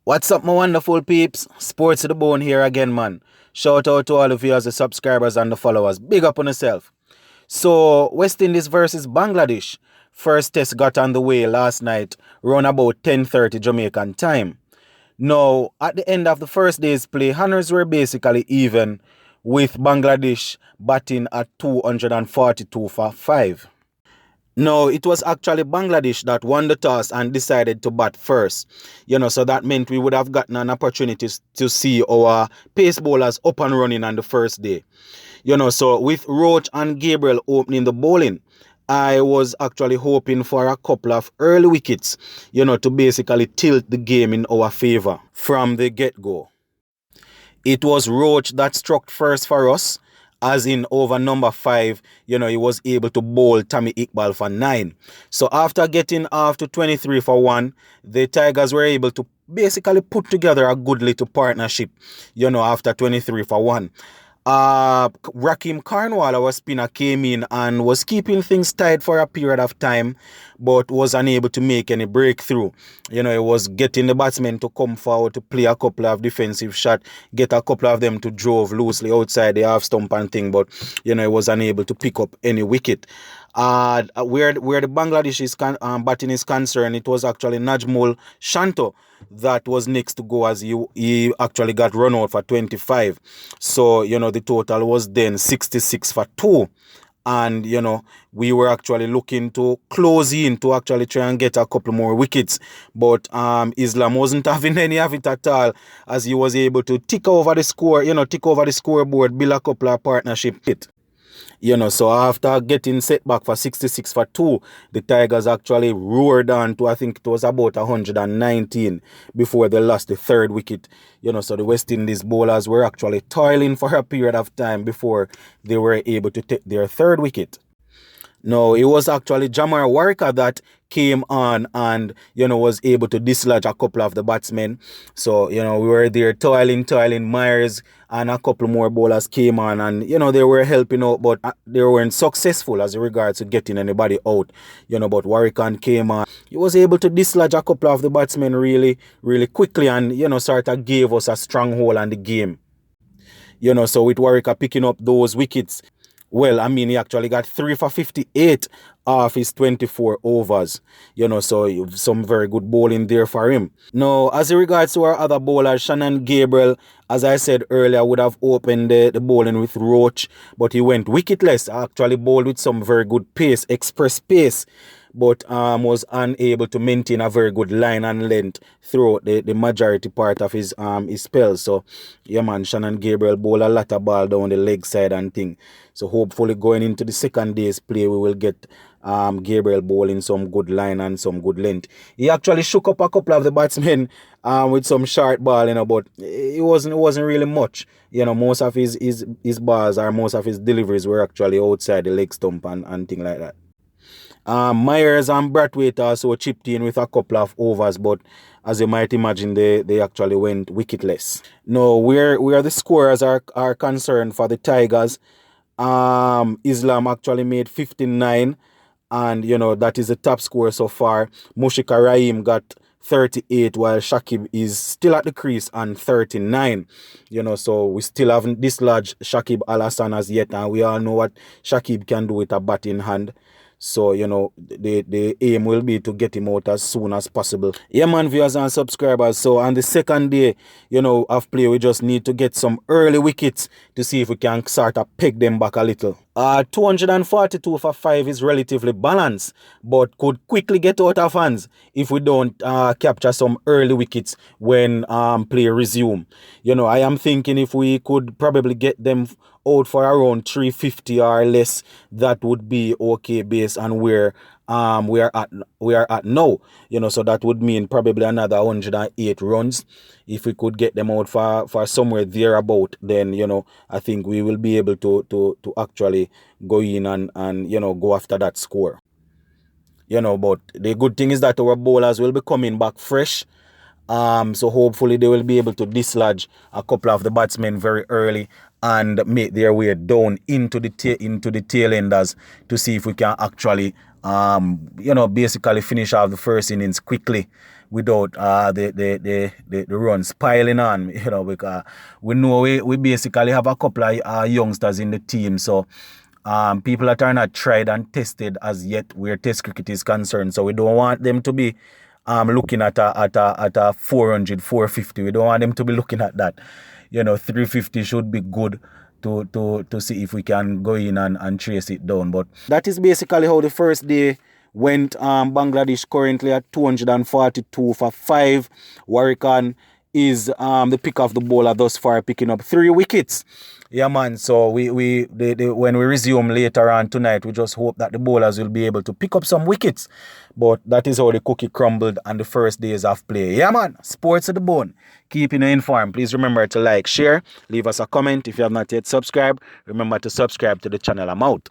What's up, my wonderful peeps? Sports to the bone here again, man. Shout out to all of you as the subscribers and the followers. Big up on yourself. So, West Indies versus Bangladesh. First test got underway last night, around about 10:30 Jamaican time. Now, at the end of the first day's play, honors were basically even, with Bangladesh batting at 242 for 5. No, it was actually Bangladesh that won the toss and decided to bat first. So that meant we would have gotten an opportunity to see our pace bowlers up and running on the first day. So with Roach and Gabriel opening the bowling, I was actually hoping for a couple of early wickets, to basically tilt the game in our favor from the get-go. It was Roach that struck first for us, as in over number 5, he was able to bowl Tammy Iqbal for 9. So after getting off to 23 for 1, the Tigers were able to basically put together a good little partnership, after 23 for 1. Rakeem Karnwal, our spinner, came in and was keeping things tight for a period of time, but was unable to make any breakthrough. He was getting the batsmen to come forward to play a couple of defensive shots, get a couple of them to drove loosely outside the half stump and thing, but he was unable to pick up any wicket. Where the Bangladesh batting is concerned, it was actually Najmul Shanto that was next to go, as he actually got run out for 25. So, the total was then 66 for 2. And, we were actually looking to close in to actually try and get a couple more wickets. But Islam wasn't having any of it at all, as he was able to tick over the scoreboard, build a couple of partnership hit. So after getting set back for 66 for 2, the Tigers actually roared on to, I think it was about 119 before they lost the third wicket. So the West Indies bowlers were actually toiling for a period of time before they were able to take their third wicket. No, it was actually Jamar Warika that came on and, was able to dislodge a couple of the batsmen. So, we were there toiling. Myers and a couple more bowlers came on and, they were helping out, but they weren't successful as regards to getting anybody out. But Warika came on. He was able to dislodge a couple of the batsmen really, really quickly and, sort of gave us a stronghold on the game. So with Warika picking up those wickets, well, he actually got 3 for 58 off his 24 overs. So some very good bowling there for him. Now, as regards to our other bowlers, Shannon Gabriel, as I said earlier, would have opened the bowling with Roach, but he went wicketless. Actually bowled with some very good pace, express pace, but was unable to maintain a very good line and length throughout the majority part of his spell. So, yeah, man, Shannon Gabriel bowled a lot of ball down the leg side and thing. So hopefully going into the second day's play, we will get Gabriel bowling some good line and some good length. He actually shook up a couple of the batsmen with some short ball, but it wasn't really much. Most of his balls or most of his deliveries were actually outside the leg stump and thing like that. Myers and Brathwaite also chipped in with a couple of overs, but as you might imagine, they actually went wicketless. Now, where the scorers are concerned for the Tigers, Islam actually made 59, and that is the top score so far. Mushika Rahim got 38, while Shakib is still at the crease on 39. So we still haven't dislodged Shakib Al Hassan as yet, and we all know what Shakib can do with a bat in hand. So, the aim will be to get him out as soon as possible. Yeah, man, viewers and subscribers. So, on the second day, of play, we just need to get some early wickets to see if we can sort of peg them back a little. 242 for 5 is relatively balanced, but could quickly get out of hands if we don't capture some early wickets when play resume. I am thinking if we could probably get them out for around 350 or less, that would be okay based on where we are at now. So that would mean probably another 108 runs. If we could get them out for somewhere thereabout, then I think we will be able to actually go in and go after that score. But the good thing is that our bowlers will be coming back fresh. So hopefully they will be able to dislodge a couple of the batsmen very early and make their way down into the tail enders to see if we can actually basically finish off the first innings quickly without the runs piling on, because we know we basically have a couple of youngsters in the team. So people that are not tried and tested as yet where test cricket is concerned. So we don't want them to be looking at a 400, 450. We don't want them to be looking at that. 350 should be good to see if we can go in and trace it down. But that is basically how the first day went. Bangladesh currently at 242 for 5. Warrican is the pick of the bowler thus far, picking up 3 wickets. Yeah, man. So when we resume later on tonight, we just hope that the bowlers will be able to pick up some wickets. But that is how the cookie crumbled on the first days of play. Yeah, man. Sports to the bone. Keeping you informed. Please remember to like, share, leave us a comment. If you have not yet subscribed, remember to subscribe to the channel. I'm out.